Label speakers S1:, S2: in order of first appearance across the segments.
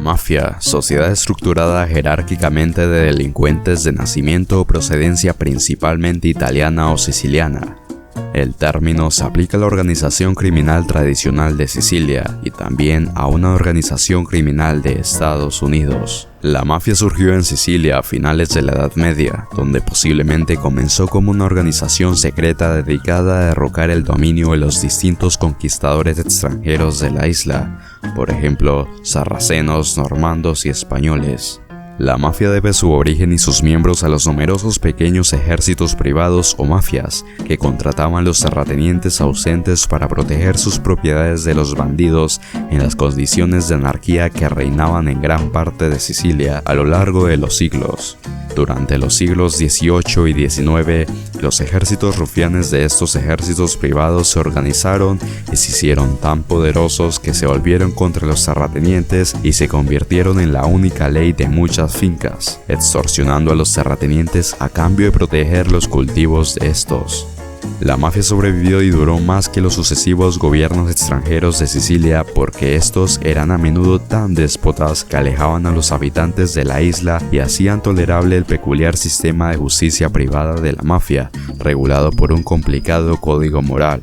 S1: mafia, sociedad estructurada jerárquicamente de delincuentes de nacimiento o procedencia principalmente italiana o siciliana. El término se aplica a la organización criminal tradicional de Sicilia y también a una organización criminal de Estados Unidos. La mafia surgió en Sicilia a finales de la Edad Media, donde posiblemente comenzó como una organización secreta dedicada a derrocar el dominio de los distintos conquistadores extranjeros de la isla, por ejemplo, sarracenos, normandos y españoles. La mafia debe su origen y sus miembros a los numerosos pequeños ejércitos privados o mafias que contrataban los terratenientes ausentes para proteger sus propiedades de los bandidos en las condiciones de anarquía que reinaban en gran parte de Sicilia a lo largo de los siglos. Durante los siglos XVIII y XIX, los ejércitos rufianes de estos ejércitos privados se organizaron y se hicieron tan poderosos que se volvieron contra los terratenientes y se convirtieron en la única ley de muchas fincas, extorsionando a los terratenientes a cambio de proteger los cultivos de estos. La mafia sobrevivió y duró más que los sucesivos gobiernos extranjeros de Sicilia porque estos eran a menudo tan déspotas que alejaban a los habitantes de la isla y hacían tolerable el peculiar sistema de justicia privada de la mafia, regulado por un complicado código moral.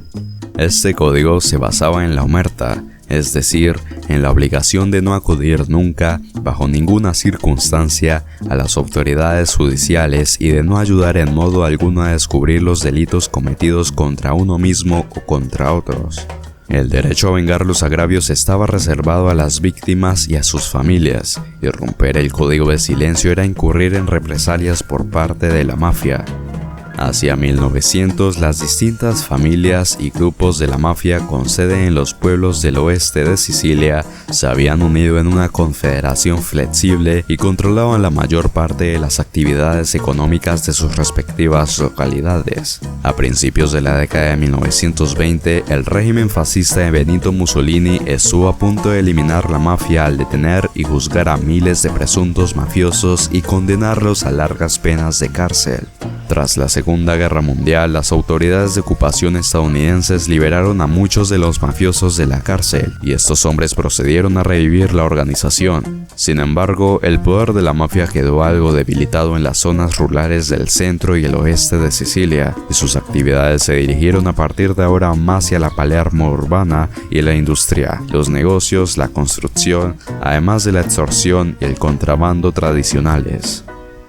S1: Este código se basaba en la omerta, es decir, en la obligación de no acudir nunca, bajo ninguna circunstancia, a las autoridades judiciales y de no ayudar en modo alguno a descubrir los delitos cometidos contra uno mismo o contra otros. El derecho a vengar los agravios estaba reservado a las víctimas y a sus familias, y romper el código de silencio era incurrir en represalias por parte de la mafia. Hacia 1900, las distintas familias y grupos de la mafia con sede en los pueblos del oeste de Sicilia se habían unido en una confederación flexible y controlaban la mayor parte de las actividades económicas de sus respectivas localidades. A principios de la década de 1920, el régimen fascista de Benito Mussolini estuvo a punto de eliminar la mafia al detener y juzgar a miles de presuntos mafiosos y condenarlos a largas penas de cárcel. Tras la Segunda Guerra Mundial, las autoridades de ocupación estadounidenses liberaron a muchos de los mafiosos de la cárcel, y estos hombres procedieron a revivir la organización. Sin embargo, el poder de la mafia quedó algo debilitado en las zonas rurales del centro y el oeste de Sicilia, y sus actividades se dirigieron a partir de ahora más hacia la Palermo urbana y la industria, los negocios, la construcción, además de la extorsión y el contrabando tradicionales.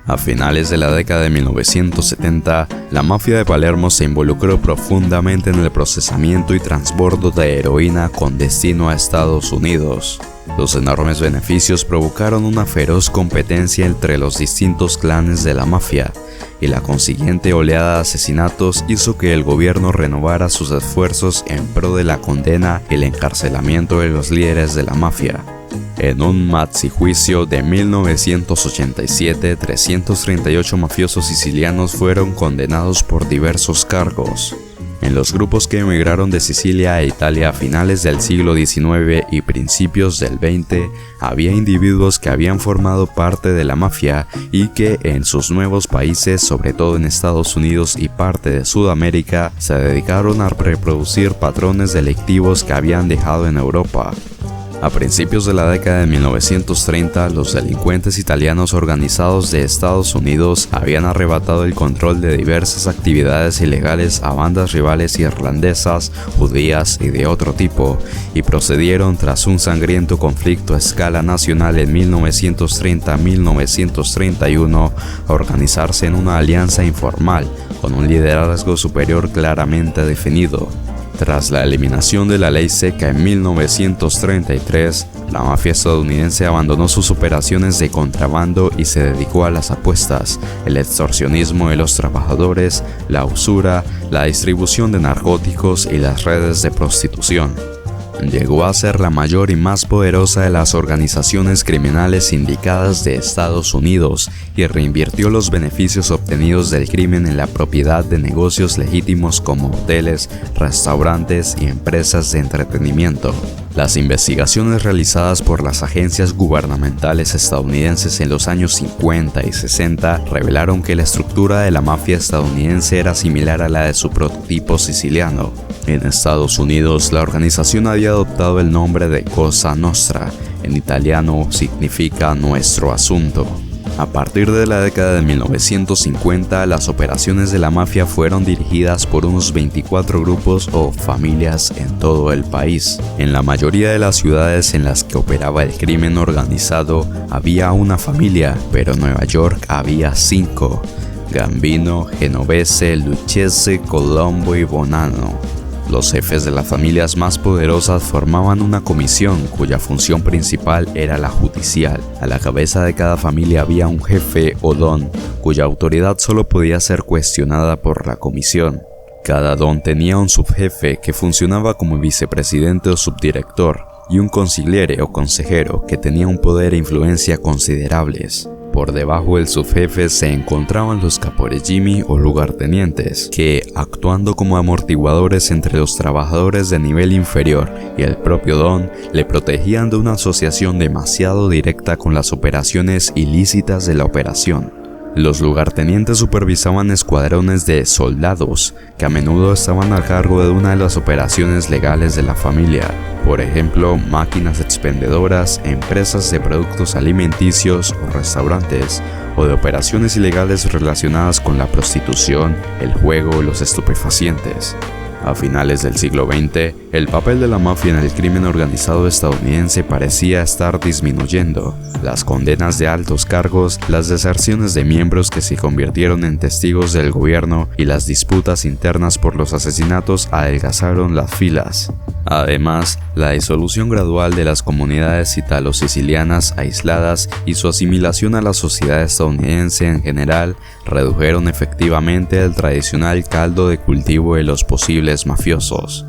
S1: A finales de la década de 1970, la mafia de Palermo se involucró profundamente en el procesamiento y transbordo de heroína con destino a Estados Unidos. Los enormes beneficios provocaron una feroz competencia entre los distintos clanes de la mafia, y la consiguiente oleada de asesinatos hizo que el gobierno renovara sus esfuerzos en pro de la condena y el encarcelamiento de los líderes de la mafia. En un maxijuicio de 1987, 338 mafiosos sicilianos fueron condenados por diversos cargos. En los grupos que emigraron de Sicilia a Italia a finales del siglo XIX y principios del XX, había individuos que habían formado parte de la mafia y que en sus nuevos países, sobre todo en Estados Unidos y parte de Sudamérica, se dedicaron a reproducir patrones delictivos que habían dejado en Europa. A principios de la década de 1930, los delincuentes italianos organizados de Estados Unidos habían arrebatado el control de diversas actividades ilegales a bandas rivales irlandesas, judías y de otro tipo, y procedieron tras un sangriento conflicto a escala nacional en 1930-1931 a organizarse en una alianza informal, con un liderazgo superior claramente definido. Tras la eliminación de la ley seca en 1933, la mafia estadounidense abandonó sus operaciones de contrabando y se dedicó a las apuestas, el extorsionismo de los trabajadores, la usura, la distribución de narcóticos y las redes de prostitución. Llegó a ser la mayor y más poderosa de las organizaciones criminales sindicadas de Estados Unidos y reinvirtió los beneficios obtenidos del crimen en la propiedad de negocios legítimos como hoteles, restaurantes y empresas de entretenimiento. Las investigaciones realizadas por las agencias gubernamentales estadounidenses en los años 50 y 60 revelaron que la estructura de la mafia estadounidense era similar a la de su prototipo siciliano. En Estados Unidos, la organización había adoptado el nombre de Cosa Nostra, En italiano significa nuestro asunto. A partir de la década de 1950, las operaciones de la mafia fueron dirigidas por unos 24 grupos o familias en todo el país. En la mayoría de las ciudades en las que operaba el crimen organizado había una familia, pero en Nueva York había 5: Gambino, Genovese, Lucchese, Colombo y Bonanno. Los jefes de las familias más poderosas formaban una comisión cuya función principal era la judicial. A la cabeza de cada familia había un jefe o don, cuya autoridad solo podía ser cuestionada por la comisión. Cada don tenía un subjefe que funcionaba como vicepresidente o subdirector, y un consigliere o consejero que tenía un poder e influencia considerables. Por debajo del subjefe se encontraban los caporegimi o lugartenientes, que, actuando como amortiguadores entre los trabajadores de nivel inferior y el propio don, le protegían de una asociación demasiado directa con las operaciones ilícitas de la operación. Los lugartenientes supervisaban escuadrones de soldados, que a menudo estaban a cargo de una de las operaciones legales de la familia. Por ejemplo, máquinas expendedoras, empresas de productos alimenticios o restaurantes, o de operaciones ilegales relacionadas con la prostitución, el juego o los estupefacientes. A finales del siglo XX, el papel de la mafia en el crimen organizado estadounidense parecía estar disminuyendo. Las condenas de altos cargos, las deserciones de miembros que se convirtieron en testigos del gobierno y las disputas internas por los asesinatos adelgazaron las filas. Además, la disolución gradual de las comunidades italo-sicilianas aisladas y su asimilación a la sociedad estadounidense en general redujeron efectivamente el tradicional caldo de cultivo de los posibles mafiosos.